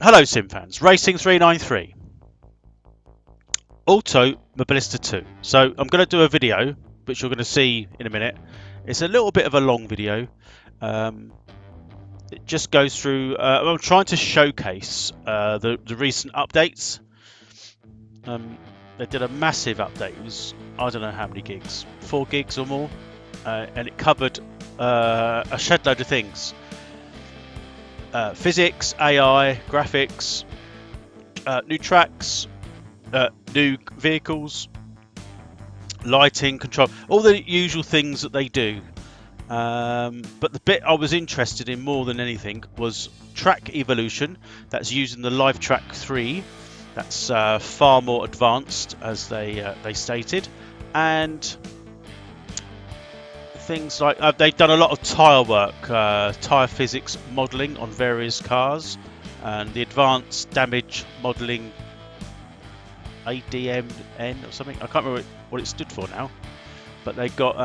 Hello sim fans, Racing 393, Auto Mobilista 2. So I'm going to do a video, which you're going to see in a minute. It's a little bit of a long video. It just goes through, I'm trying to showcase the recent updates. They did a massive update. It was, I don't know how many gigs, 4 gigs or more. And it covered a shed load of things. Physics, AI, graphics, new tracks, new vehicles, lighting, control, all the usual things that they do. But the bit I was interested in more than anything was track evolution. That's using the Live Track 3. That's far more advanced, as they stated, and things like they've done a lot of tyre work, tyre physics modelling on various cars, and the advanced damage modelling ADMN or something. I can't remember what it stood for now, but they got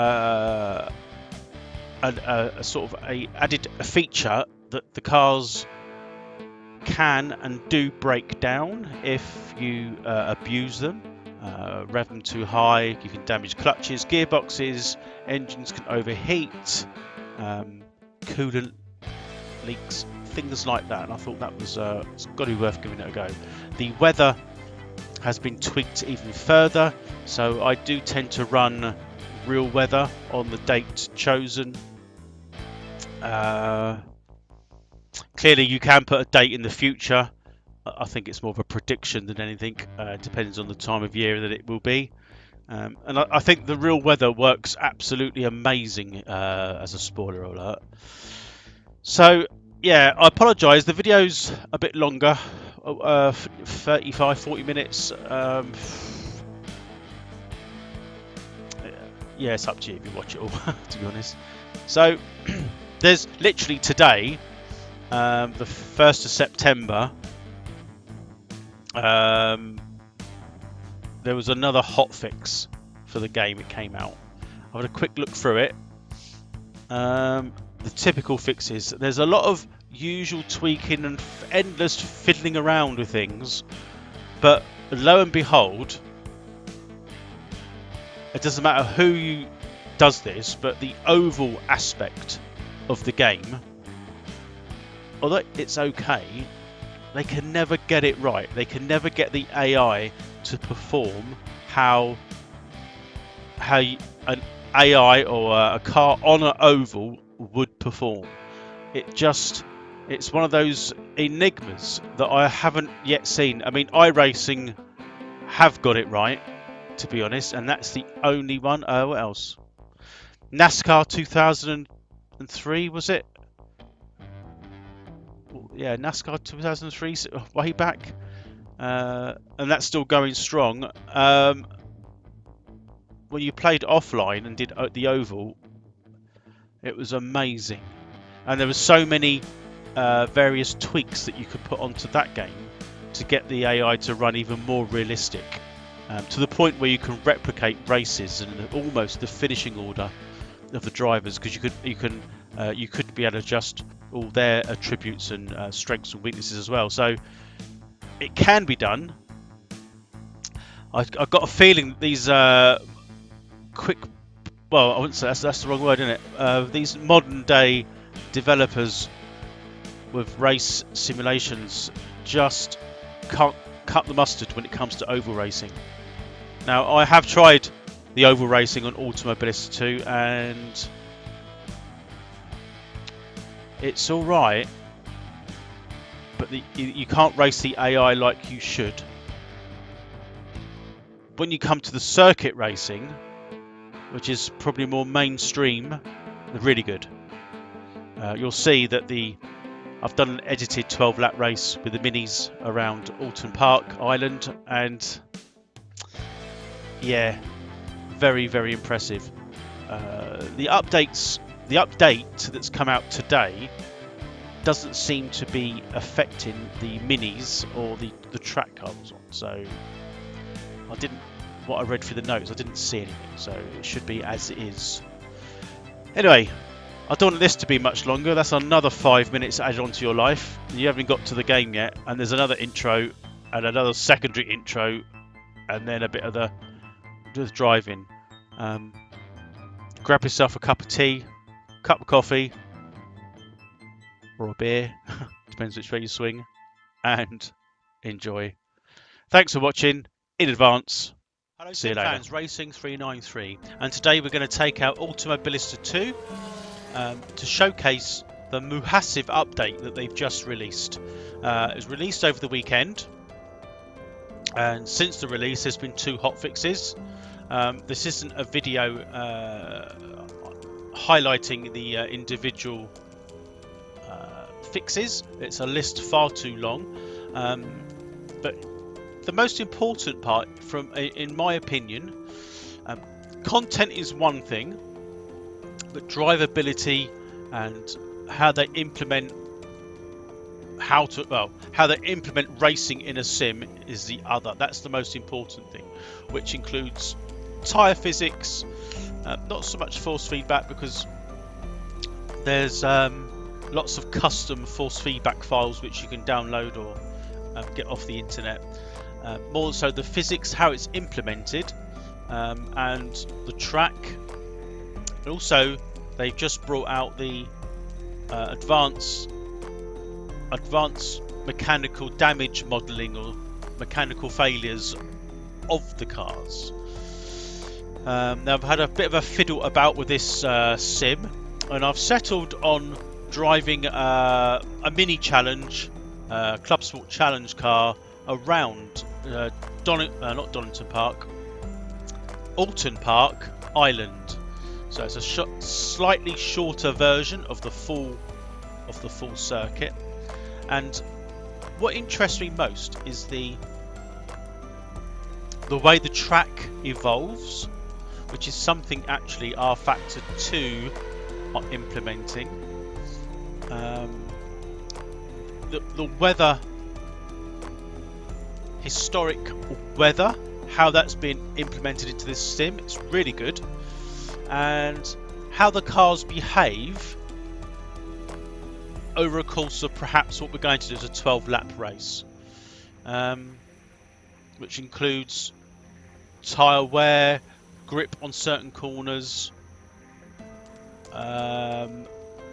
a sort of added a feature that the cars can and do break down if you abuse them. Rev them too high, you can damage clutches, gearboxes, engines can overheat, coolant leaks, things like that. And I thought that was it's got to be worth giving it a go. The weather has been tweaked even further, so I do tend to run real weather on the date chosen. Clearly you can put a date in the future. I think it's more of a prediction than anything. Depends on the time of year that it will be. And I think the real weather works absolutely amazing as a spoiler alert. So yeah, I apologise, the video's a bit longer, 35-40 minutes. Yeah, it's up to you if you watch it all, to be honest. So there's literally today, the 1st of September, there was another hotfix for the game. It came out. I had a quick look through it. The typical fixes. There's a lot of usual tweaking and endless fiddling around with things, but lo and behold, it doesn't matter who does this, but the oval aspect of the game, although it's okay, they can never get it right. They can never get the AI to perform how an AI or a car on an oval would perform. It's one of those enigmas that I haven't yet seen. I mean, iRacing have got it right, to be honest, and that's the only one. What else? NASCAR 2003, was it? Yeah, NASCAR 2003, way back, and that's still going strong. When you played offline and did the oval, it was amazing, and there were so many various tweaks that you could put onto that game to get the AI to run even more realistic, to the point where you can replicate races and almost the finishing order of the drivers, because you could be able to adjust all their attributes and strengths and weaknesses as well. So it can be done. I've got a feeling that these quick, well, I wouldn't say that's the wrong word, isn't it? These modern day developers with race simulations just can't cut the mustard when it comes to oval racing. Now, I have tried the oval racing on Automobilista 2, and it's all right, but you can't race the AI like you should. When you come to the circuit racing, which is probably more mainstream, they're really good. You'll see that I've done an edited 12-lap race with the minis around Alton Park Island, and yeah, very, very impressive. The update that's come out today doesn't seem to be affecting the minis or the track car was on. So what I read through the notes, I didn't see anything, so it should be as it is. Anyway, I don't want this to be much longer. That's another 5 minutes added onto your life. You haven't got to the game yet, and there's another intro and another secondary intro, and then a bit of the driving. Grab yourself a cup of tea, cup of coffee, or a beer, depends which way you swing, and enjoy. Thanks for watching in advance. Hello, see you later. Fans, Racing 393, and today we're going to take out Automobilista 2 to showcase the massive update that they've just released. It was released over the weekend, and since the release there's been 2 hotfixes. This isn't a video highlighting the individual fixes. It's a list far too long, but the most important part, in my opinion, content is one thing, but drivability and how they implement racing in a sim is the other. That's the most important thing, which includes tyre physics, not so much force feedback, because there's lots of custom force feedback files which you can download or get off the internet. More so the physics, how it's implemented, and the track. And also they've just brought out the advanced mechanical damage modelling or mechanical failures of the cars. Now I've had a bit of a fiddle about with this sim, and I've settled on driving a mini challenge, Club Sport challenge car around not Donington Park, Alton Park Island. So it's a slightly shorter version of the full circuit. And what interests me most is the way the track evolves, which is something actually R Factor 2 are implementing. The weather, historic weather, how that's been implemented into this sim, it's really good. And how the cars behave over a course of perhaps what we're going to do is a 12-lap race, which includes tyre wear, grip on certain corners,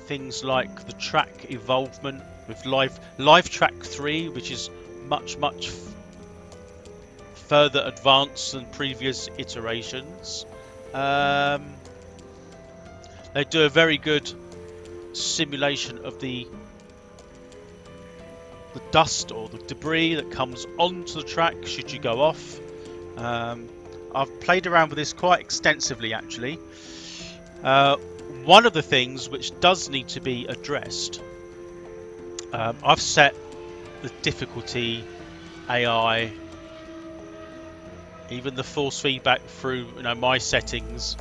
things like the track evolvement with live track 3, which is much further advanced than previous iterations. They do a very good simulation of the dust or the debris that comes onto the track should you go off. I've played around with this quite extensively actually. One of the things which does need to be addressed, I've set the difficulty, AI, even the force feedback through my settings,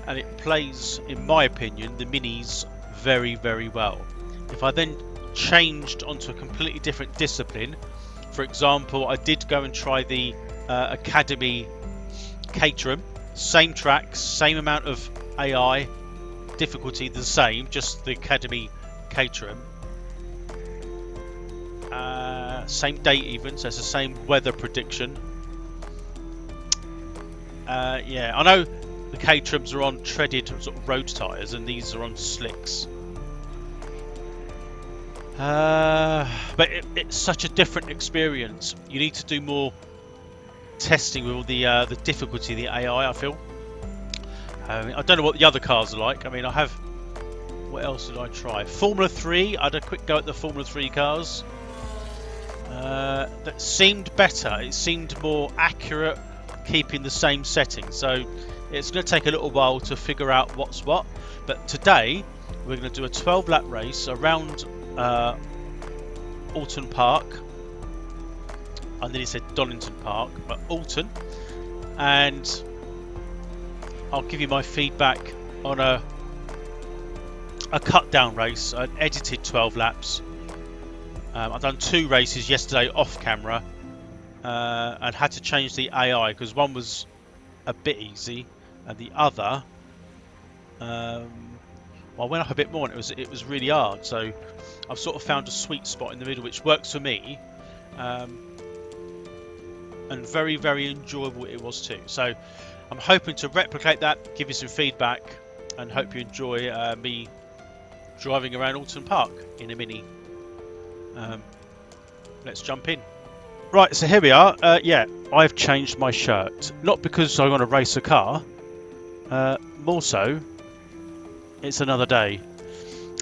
and it plays, in my opinion, the minis very well. If I then changed onto a completely different discipline, for example, I did go and try the Academy Caterham, same tracks, same amount of AI, difficulty the same, just the Academy Caterham, same date even, so it's the same weather prediction. Yeah, I know the Caterhams are on treaded sort of road tyres and these are on slicks. But it's such a different experience. You need to do more testing with all the difficulty of the AI, I feel. I don't know what the other cars are like. I mean, what else did I try? Formula 3, I had a quick go at the Formula 3 cars. That seemed better. It seemed more accurate, keeping the same setting. So it's going to take a little while to figure out what's what. But today, we're going to do a 12-lap race around Alton Park. I nearly said Donington Park, but Alton. And I'll give you my feedback on a cut down race, an edited 12 laps. I've done 2 races yesterday off camera and had to change the AI because one was a bit easy and the other I went up a bit more and it was really hard. So I've sort of found a sweet spot in the middle which works for me, and very, very enjoyable it was too. So I'm hoping to replicate that, give you some feedback, and hope you enjoy me driving around Alton Park in a Mini. Let's jump in. Right, so here we are. Yeah, I've changed my shirt. Not because I want to race a car, more so, it's another day.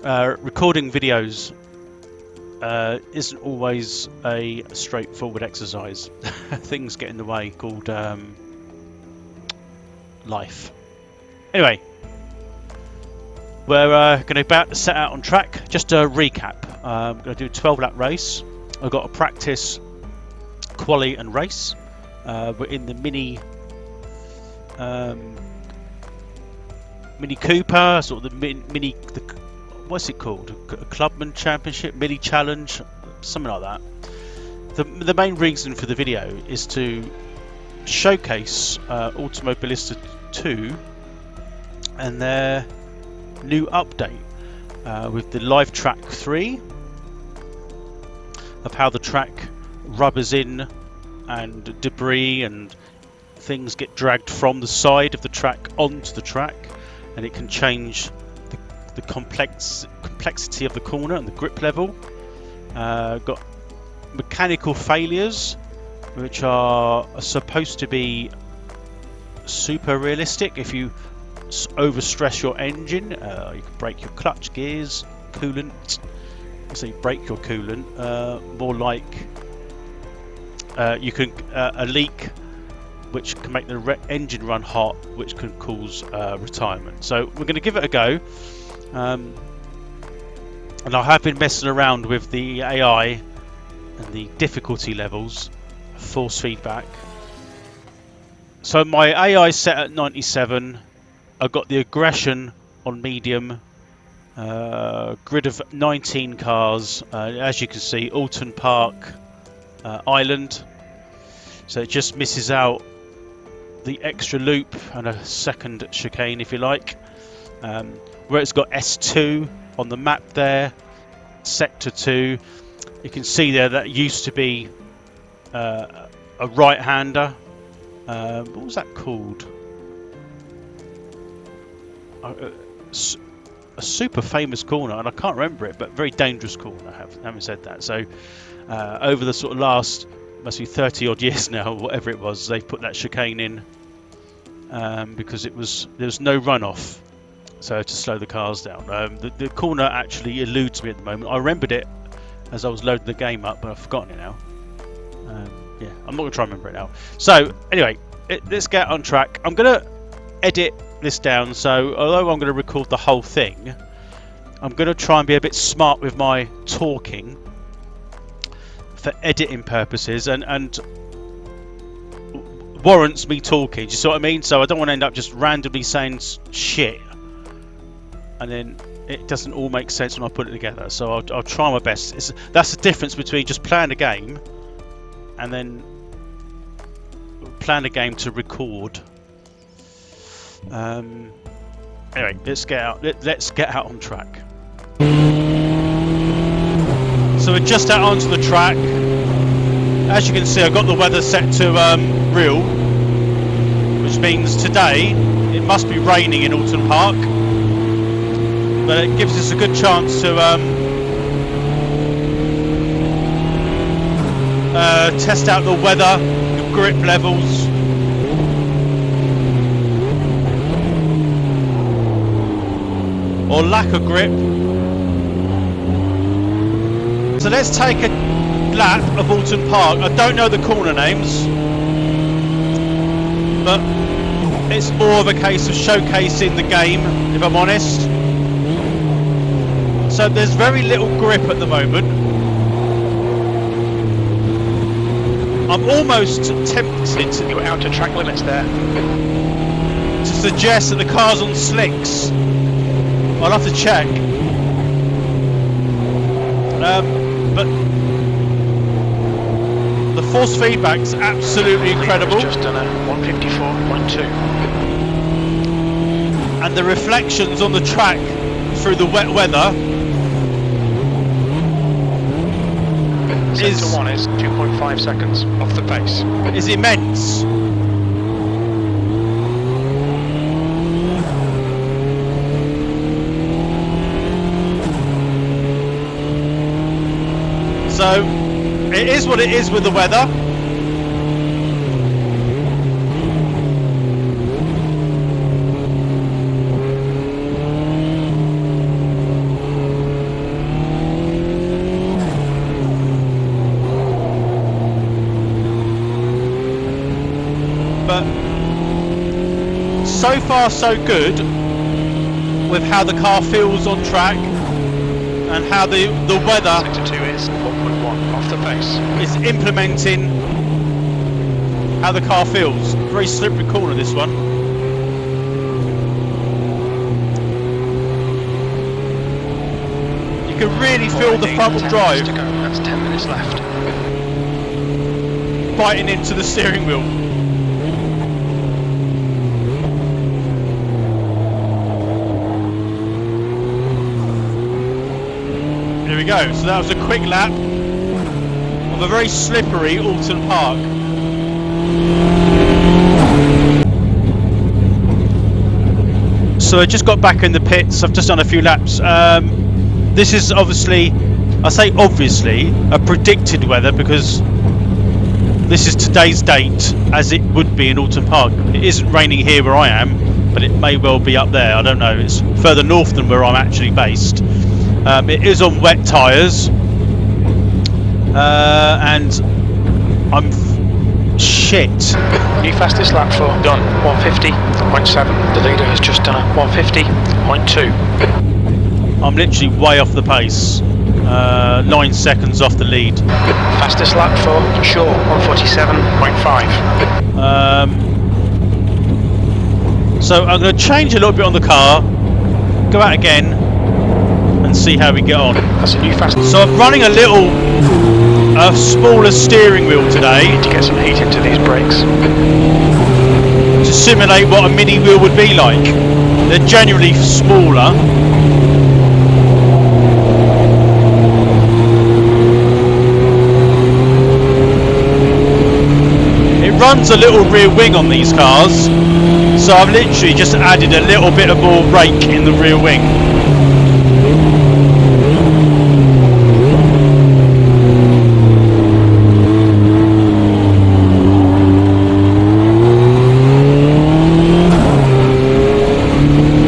Recording videos isn't always a straightforward exercise. Things get in the way, called life. Anyway, we're going to about to set out on track. Just a recap. I'm going to do a 12-lap race. I've got a practice, quali and race. We're in the Mini Cooper, sort of the Mini, what's it called? A Clubman Championship, Mini Challenge, something like that. The main reason for the video is to showcase Automobilista 2 and their new update with the live track 3, of how the track rubbers in and debris and things get dragged from the side of the track onto the track, and it can change the complexity of the corner and the grip level. Got mechanical failures which are supposed to be super realistic. If you overstress your engine, you can break your clutch gears, coolant. So you break your coolant, more like you can a leak which can make the engine run hot, which can cause retirement. So we're going to give it a go, and I have been messing around with the AI and the difficulty levels, force feedback. So my AI is set at 97. I've got the aggression on medium, grid of 19 cars, as you can see, Alton Park Island, so it just misses out the extra loop and a second chicane, if you like, where it's got S2 on the map there, sector 2. You can see there that used to be a right-hander. What was that called? A super famous corner, and I can't remember it, but very dangerous corner. Having said that, so over the sort of last, must be 30 odd years now, whatever it was, they've put that chicane in because there was no runoff, so to slow the cars down. The corner actually eludes me at the moment. I remembered it as I was loading the game up, but I've forgotten it now. Yeah, I'm not going to try and remember it now. So anyway, let's get on track. I'm going to edit this down, so although I'm going to record the whole thing, I'm going to try and be a bit smart with my talking for editing purposes, and warrants me talking. Do you see what I mean? So I don't want to end up just randomly saying shit and then it doesn't all make sense when I put it together. So I'll try my best. That's the difference between just playing a game and then plan a game to record. Anyway, let's get out on track. So we're just out onto the track. As you can see, I've got the weather set to real, which means today it must be raining in Alton Park, but it gives us a good chance to test out the weather, the grip levels. Or lack of grip. So let's take a lap of Alton Park. I don't know the corner names, but it's more of a case of showcasing the game, if I'm honest. So there's very little grip at the moment. I'm almost tempted, You're out of track limits there, to suggest that the car's on slicks. I'll have to check. But the force feedback's absolutely incredible. just done a 154.2. And the reflections on the track through the wet weather Sector 1 is 2.5 seconds off the pace. Is immense. So it is what it is with the weather. But so far so good with how the car feels on track and how the weather Sector 2 is 1.1 off the pace. is implementing how the car feels. Very slippery corner this one. You can really feel the front wheel drive to go. That's 10 minutes left. biting into the steering wheel. Here we go. So that was a quick lap of a very slippery Alton Park. So I just got back in the pits. I've just done a few laps. This is obviously, I say obviously, a predicted weather because this is today's date as it would be in Alton Park. It isn't raining here where I am, but it may well be up there. I don't know. It's further north than where I'm actually based. It is on wet tyres, and I'm shit. New fastest lap for done 150.7. The leader has just done a 150.2. I'm literally way off the pace. 9 seconds off the lead. Fastest lap for Shaw 147.5. So I'm going to change a little bit on the car, go out again, and see how we get on. That's a new fast. So I'm running a smaller steering wheel today To get some heat into these brakes. to simulate what a mini wheel would be like. They're generally smaller. It runs a little rear wing on these cars, so I've literally just added a little bit of more rake in the rear wing.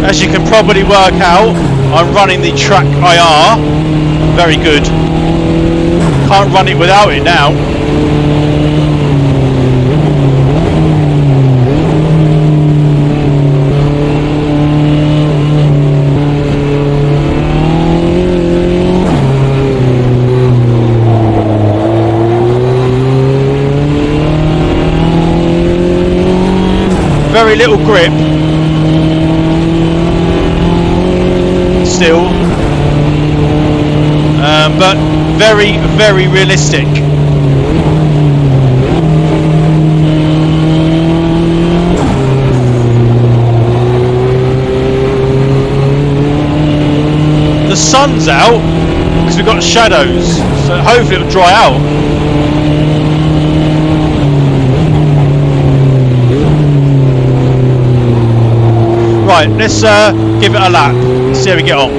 As you can probably work out, I'm running the track IR. Very good. Can't run it without it now. Very little grip. Still, but very, very realistic. The sun's out because we've got shadows, so hopefully it'll dry out. Right, let's give it a lap. See how we get on.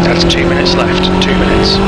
That's 2 minutes left. 2 minutes.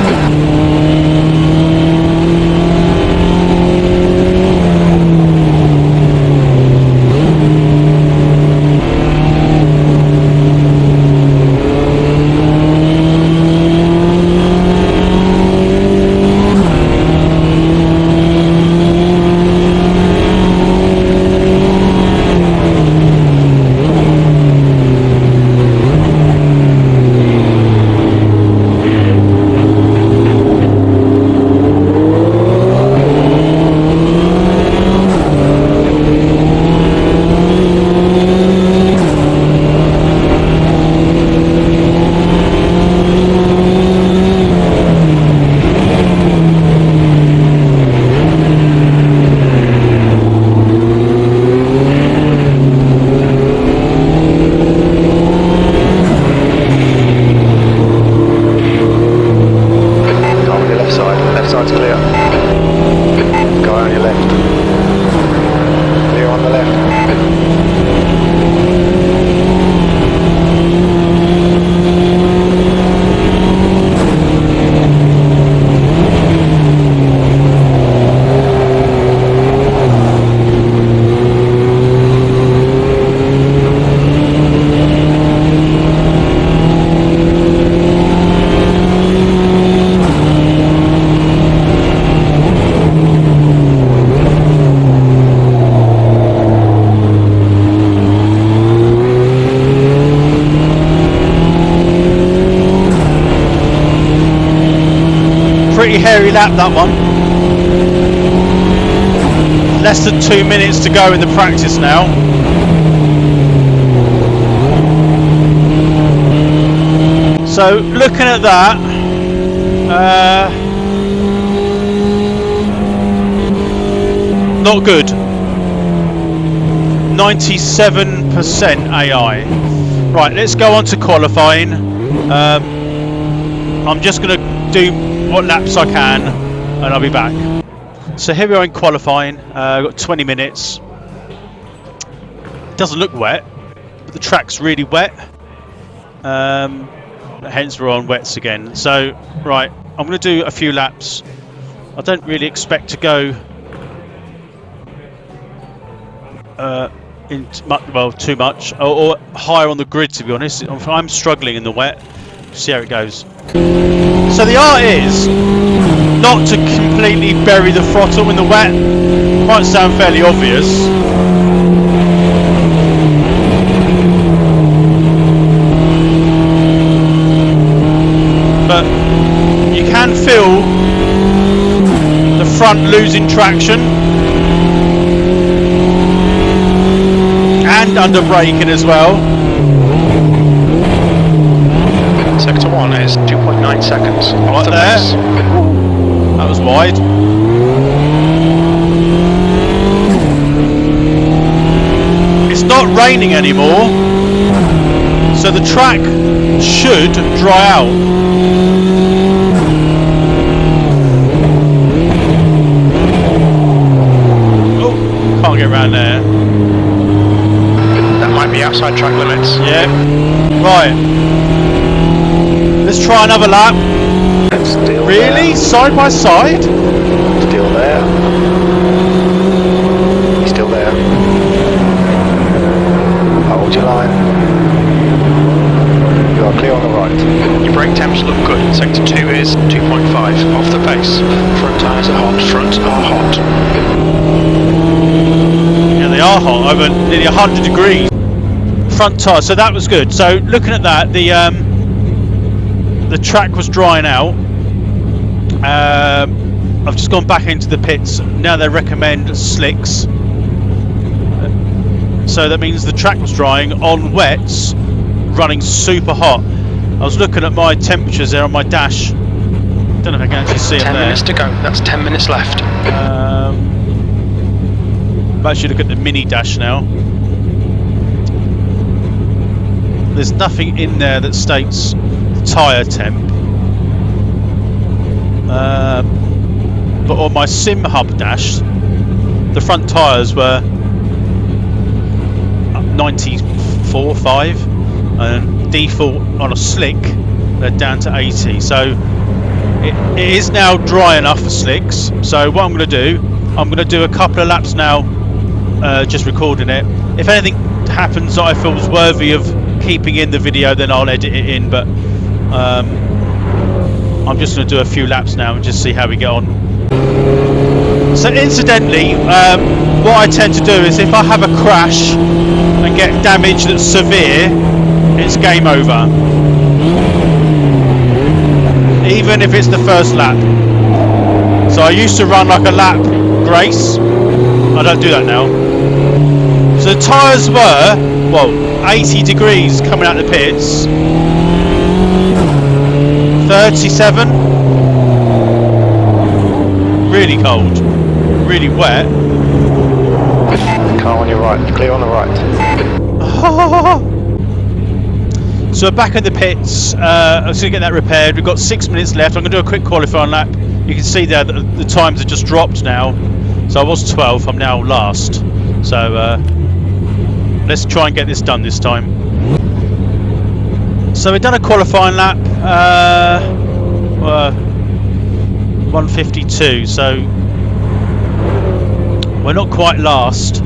scary lap, that one. Less than 2 minutes to go in the practice now. So looking at that, not good. 97% AI. Right, let's go on to qualifying. I'm just going to do what laps I can and I'll be back. So here we are in qualifying. I've got 20 minutes. Doesn't look wet, but the track's really wet. Hence we're on wets again. So, right, I'm going to do a few laps. I don't really expect to go too much or higher on the grid, to be honest. I'm struggling in the wet. See how it goes. So the art is not to completely bury the throttle in the wet. Might sound fairly obvious. But you can feel the front losing traction and under braking as well. Sector 1 is 2.9 seconds off the there. pace. That was wide. It's not raining anymore, so the track should dry out. Oh, can't get around there. That might be outside track limits. Yeah. Right. Let's try another lap. Still Really? there. Side by side? Still there. He's still there. Hold your line. You are clear on the right. Your brake temps look good. Sector 2 is 2.5 off the pace. Front tyres are hot. Front are hot. Yeah, they are hot. Over nearly 100 degrees. Front tyre. So that was good. So looking at that, the track was drying out. I've just gone back into the pits. Now they recommend slicks. So that means the track was drying on wets, running super hot. I was looking at my temperatures there on my dash. Don't know if I can actually see them 10 there. minutes to go. That's 10 minutes left. I'll actually look at the mini dash now. There's nothing in there that states tyre temp. But on my sim hub dash, the front tyres were 94.5 and default on a slick they're down to 80. So it is now dry enough for slicks. So what I'm going to do, I'm going to do a couple of laps now, just recording it. If anything happens that I feel is worthy of keeping in the video, then I'll edit it in, but I'm just going to do a few laps now and just see how we get on. So incidentally, what I tend to do is if I have a crash and get damage that's severe, it's game over. Even if it's the first lap. So I used to run like a lap grace. I don't do that now. So the tyres were, well, 80 degrees coming out the pits. 37. Really cold. Really wet. Car on your right. Clear on the right. So we're back at the pits. I'm going to get that repaired. We've got 6 minutes left. I'm going to do a quick qualifying lap. You can see there that the times have just dropped now. So I was 12th. I'm now last. So let's try and get this done this time. So we've done a qualifying lap. 152. So we're not quite last,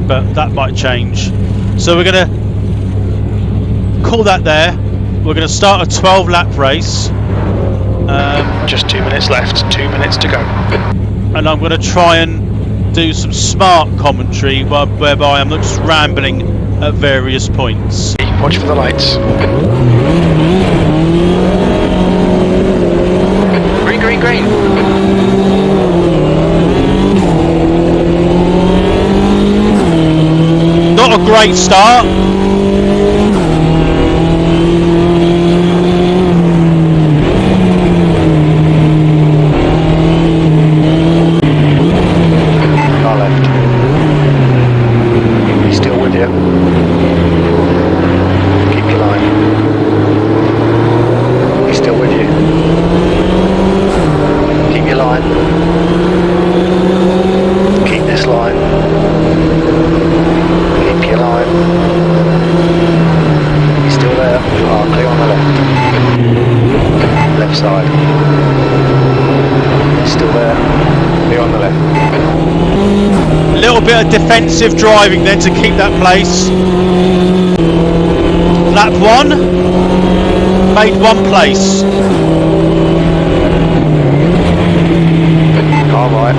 but that might change. So we're going to call that there. We're going to start a 12 lap race. Just 2 minutes left. 2 minutes to go. And I'm going to try and do some smart commentary whereby I'm not just rambling at various points. Watch for the lights. Green, green, green. great start. Car left. He's still with you. Keep your line. He's still with you. Keep your line. Keep this line. Keep your line. He's still there. You are clear on the left. Left side. He's still there. Clear on the left. A little bit of defensive driving then to keep that place. Lap 1, made 1 place. Car right.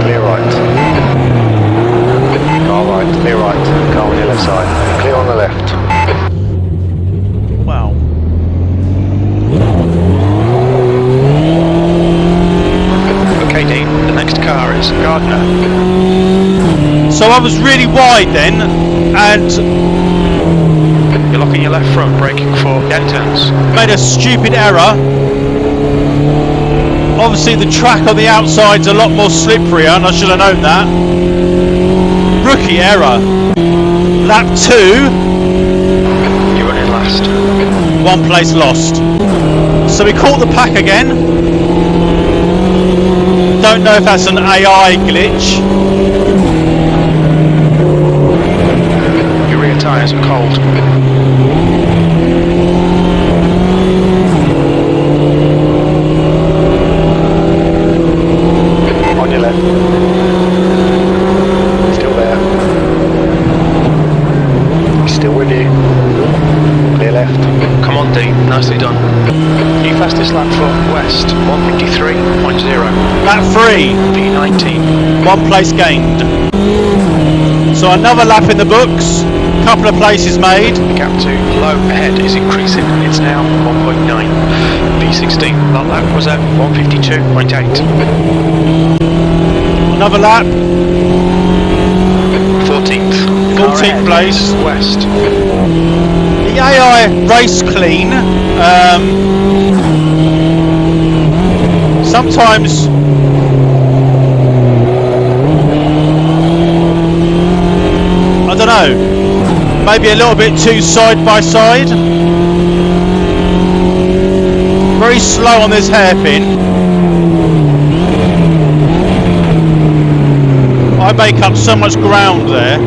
Clear right. Car right. Clear right. Car on your left side. Clear on the left. Wow. Okay, Dean, the next car is Gardner. So I was really wide then, and You're locking your left front, braking for dead turns. made a stupid error. Obviously the track on the outside's a lot more slipperier, and I should have known that. Rookie error. Lap 2, You're running last. 1 place lost. So we caught the pack again. Don't know if that's an AI glitch. Your rear tyres are cold. On your left. Still there. He's still with you. Clear left. Come on, Dean, nicely done. New fastest lap for West, 153.0. Lap 3, V19. 1 place gained. So another lap in the books, couple of places made. The gap to low ahead is increasing. It's now 1.9. V16. That lap was at 152.8. Another lap, 14th. 14th place. West. The AI race clean. Sometimes I don't know, maybe a little bit too side by side. Very slow on this hairpin. I make up so much ground there.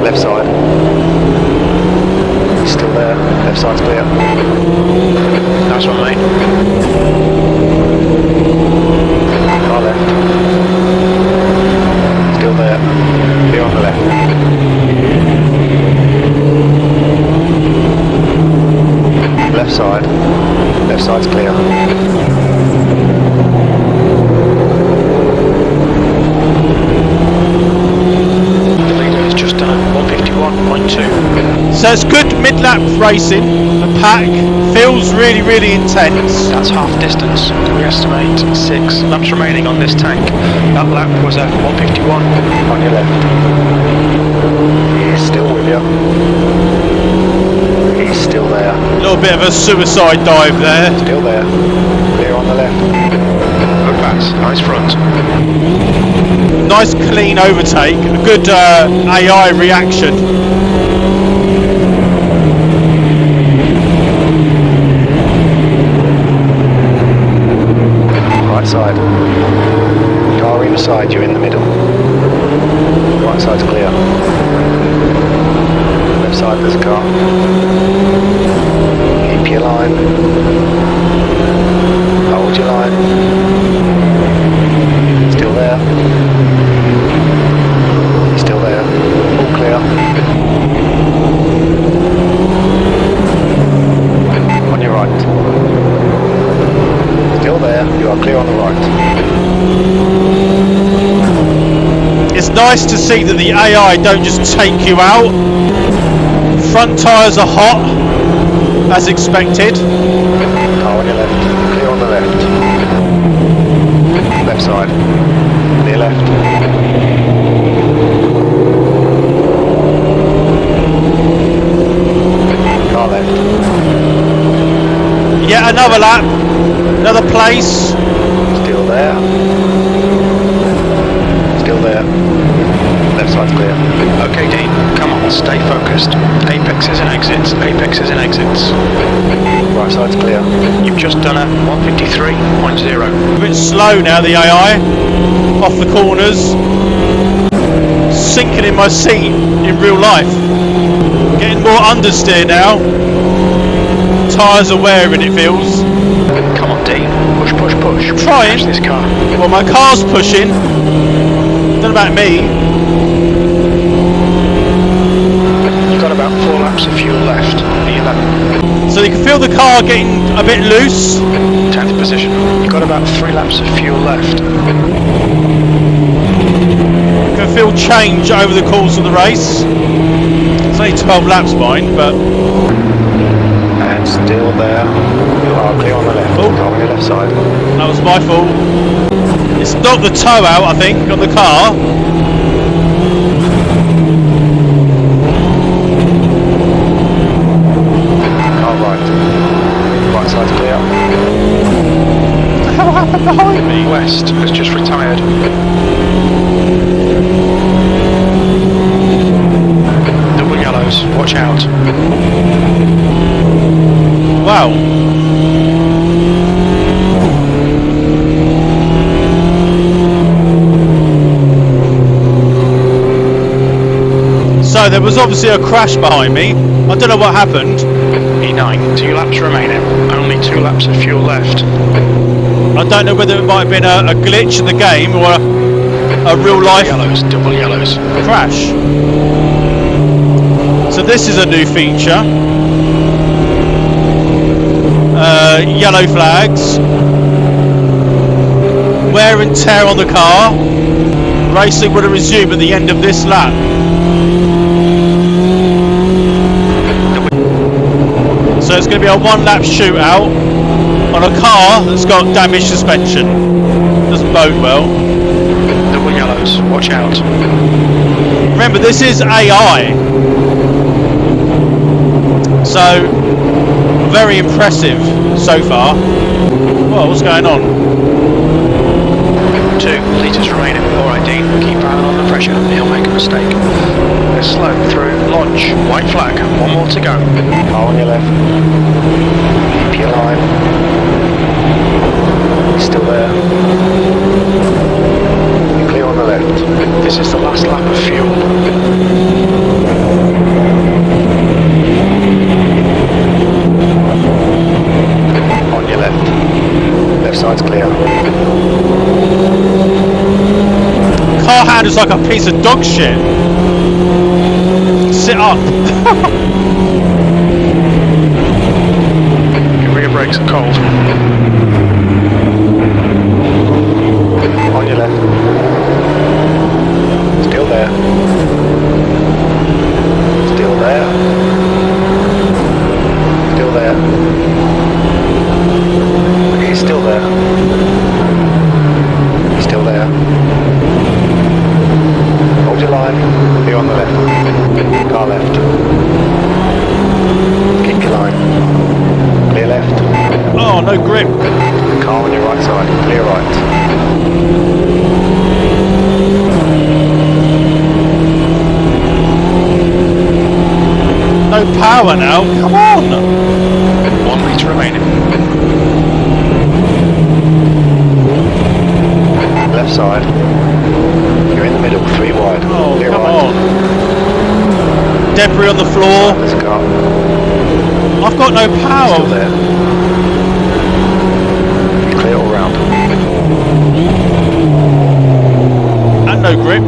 Left side. He's still there. Left side's clear. Nice one, mate. Car left. Still there. Clear on the left. Left side. Left side's clear. The leader has just done 151.2. So it's good mid-lap racing. The pack feels really, really intense. That's half distance. We estimate 6 laps remaining on this tank. That lap was at 151. On your left. He's still with you. He's still there. A little bit of a suicide dive there. Still there. Clear on the left. Good pass. Nice front. Nice clean overtake. A good AI reaction. Right side. Car inside, you're in the middle. Right side's clear. Left side there's a car. Keep your line. Hold your line. Still there. Still there. All clear. On your right. Still there. You are clear on the right. It's nice to see that the AI don't just take you out. Front tyres are hot, as expected. Car on your left. Clear on the left. Left side. Clear left. another lap, another place. Still there. Still there. Left side's clear. Okay, Dean, come on, stay focused. Apexes and exits, apexes and exits. Right side's clear. You've just done a 153.0. A bit slow now, the AI. Off the corners. Sinking in my seat in real life. Getting more understeer now. Tyres are wearing, it feels. Come on, Dean, push, push, push. Trying. Catch this car. Well, my car's pushing. Don't know about me. You've got about 4 laps of fuel left. The 11. So you can feel the car getting a bit loose. 10th position. You've got about 3 laps of fuel left. You can feel change over the course of the race. It's only 12 laps mine, but... And still there. You are clear on the left. Oh. Car on your left side. That was my fault. It's knocked the toe out, I think, on the car. Car right. Right side's clear. What the hell happened behind me? West has just retired. Double yellows, watch out. Wow. So there was obviously a crash behind me. I don't know what happened. E9, 2 laps remaining. Only 2 laps of fuel left. I don't know whether it might have been a glitch in the game or a real life Double yellows. crash. So this is a new feature. Yellow flags. Wear and tear on the car. Racing will resume at the end of this lap. So it's going to be a 1 lap shootout on a car that's got damaged suspension. Doesn't bode well. Double yellows, watch out. Remember, this is AI. So, very impressive so far. Whoa, what's going on? 2 litres remaining. Alright, Dean, keep eye on the pressure. He'll make a mistake. They're slow through. Launch. White flag. 1 more to go. Car on your left. Keep your line. Still there. You're clear on the left. This is the last lap of fuel. On your left. Left side's clear. Car handles like a piece of dog shit. Sit up. Your rear brakes are cold. On your left. Still there. Still there. Still there. He's still there. Still there. Hold your line. Be on the left. Car left. Keep your line. Clear left. Oh, no grip. Car on your right side. Clear right. No power now. Come on. 1 litre remaining. Left side. You're in the middle. 3 wide. Oh, Clear come right. on. Debris on the floor. There's a car. I've got no Still power. there. You're clear all round. And no grip.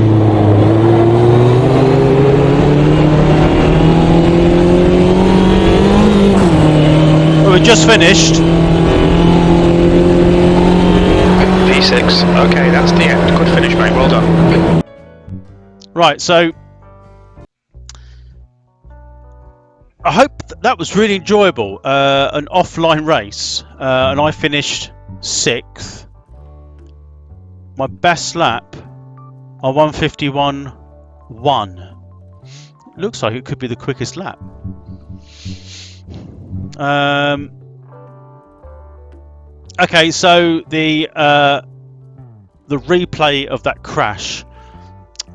Well, we just finished. V6. Okay, that's the end. Good finish, mate. Well done. Right, so I hope that was really enjoyable. An offline race, and I finished 6th. My best lap on 151.1. Looks like it could be the quickest lap. Okay, so the replay of that crash.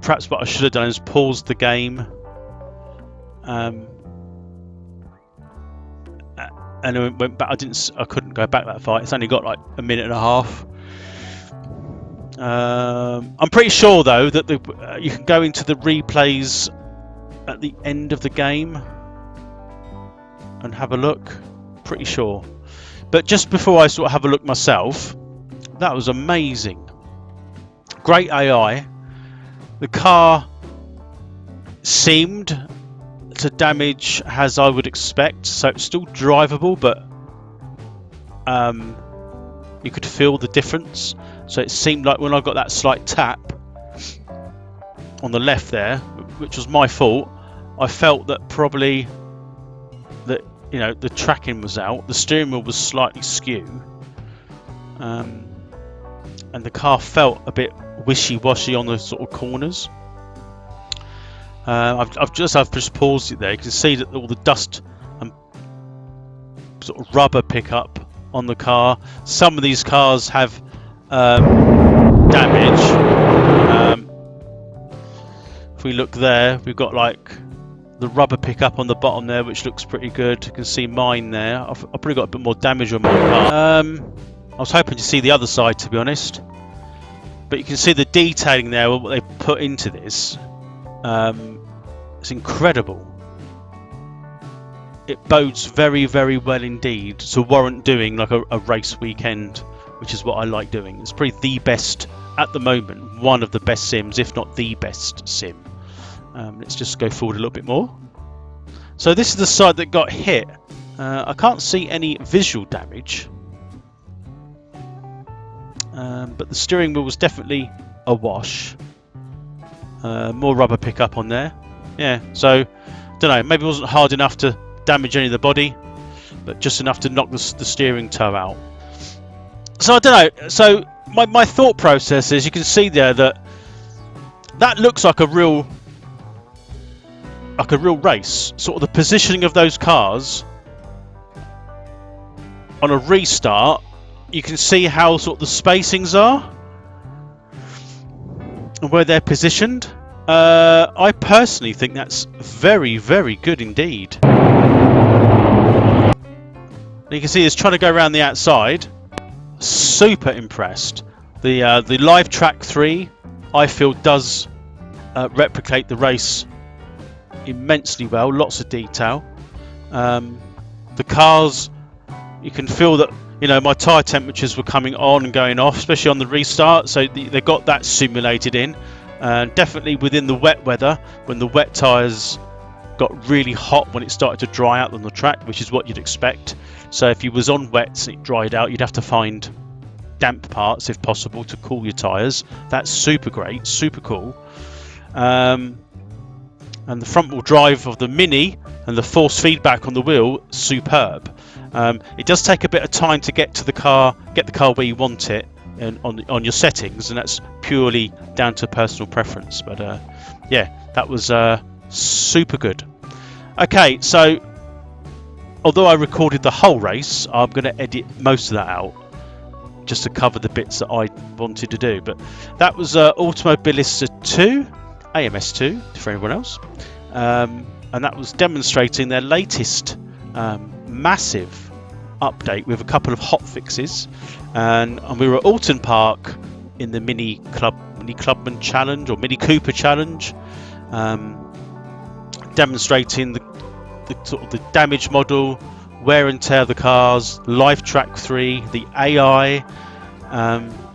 Perhaps what I should have done is pause the game. And I went back. I couldn't go back that far. It's only got like a minute and a half. I'm pretty sure though that you can go into the replays at the end of the game and have a look. Pretty sure. But just before I sort of have a look myself, that was amazing. Great AI. The car seemed to damage as I would expect, so it's still drivable, but you could feel the difference. So it seemed like when I got that slight tap on the left there, which was my fault, I felt that probably that, you know, the tracking was out, the steering wheel was slightly skew, and the car felt a bit wishy-washy on the sort of corners. I've just paused it there. You can see that all the dust and sort of rubber pickup on the car. Some of these cars have damage. If we look there, we've got like the rubber pickup on the bottom there, which looks pretty good. You can see mine there. I've probably got a bit more damage on my car. I was hoping to see the other side, to be honest. But you can see the detailing there, what they put into this. It's incredible. It bodes very, very well indeed to warrant doing like a race weekend, which is what I like doing. It's probably the best at the moment, one of the best sims, if not the best sim. Let's just go forward a little bit more. So this is the side that got hit. I can't see any visual damage, but the steering wheel was definitely awash. More rubber pickup on there. Yeah, so don't know, maybe it wasn't hard enough to damage any of the body, but just enough to knock the steering toe out. So I don't know. So my thought process is, you can see there that looks like a real race. Sort of the positioning of those cars on a restart, you can see how sort of the spacings are and where they're positioned. I personally think that's very, very good indeed. And you can see it's trying to go around the outside. Super impressed. The live track 3, I feel, does replicate the race immensely well. Lots of detail. The cars, you can feel that, you know, my tyre temperatures were coming on and going off, especially on the restart, so they got that simulated in. Definitely within the wet weather, when the wet tyres got really hot when it started to dry out on the track, which is what you'd expect. So if you was on wets and it dried out, you'd have to find damp parts if possible to cool your tyres. That's super great, super cool. And the front wheel drive of the Mini and the force feedback on the wheel, superb. It does take a bit of time to get the car where you want it, and on your settings, and that's purely down to personal preference. But yeah, that was super good. Okay, so although I recorded the whole race, I'm going to edit most of that out just to cover the bits that I wanted to do. But that was Automobilista 2, AMS2 for everyone else, and that was demonstrating their latest massive update with a couple of hotfixes. And we were at Alton Park in the Mini Clubman Challenge, or Mini Cooper Challenge, demonstrating the sort of the damage model, wear and tear of the cars, live track 3, the AI.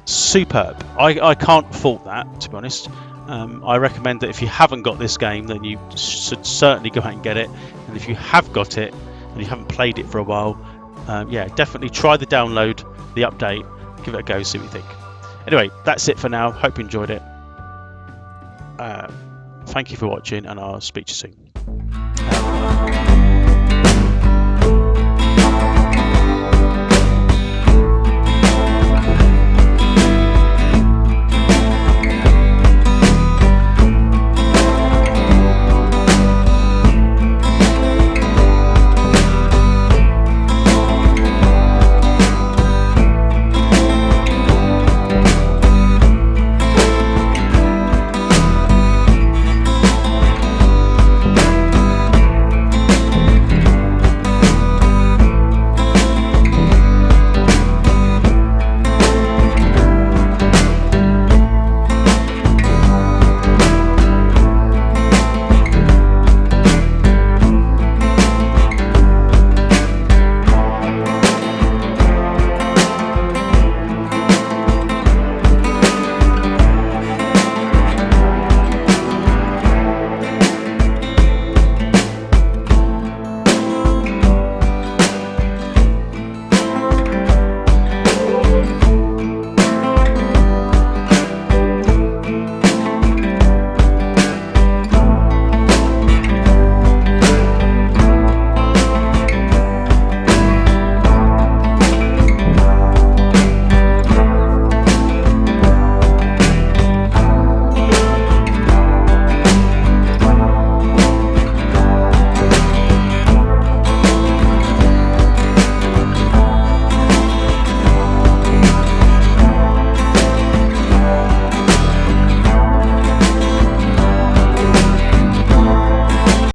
Superb. I can't fault that, to be honest. I recommend that if you haven't got this game, then you should certainly go out and get it. And if you have got it and you haven't played it for a while, yeah, definitely try the download, the update, give it a go, see what you think. Anyway, that's it for now. Hope you enjoyed it. Thank you for watching, and I'll speak to you soon.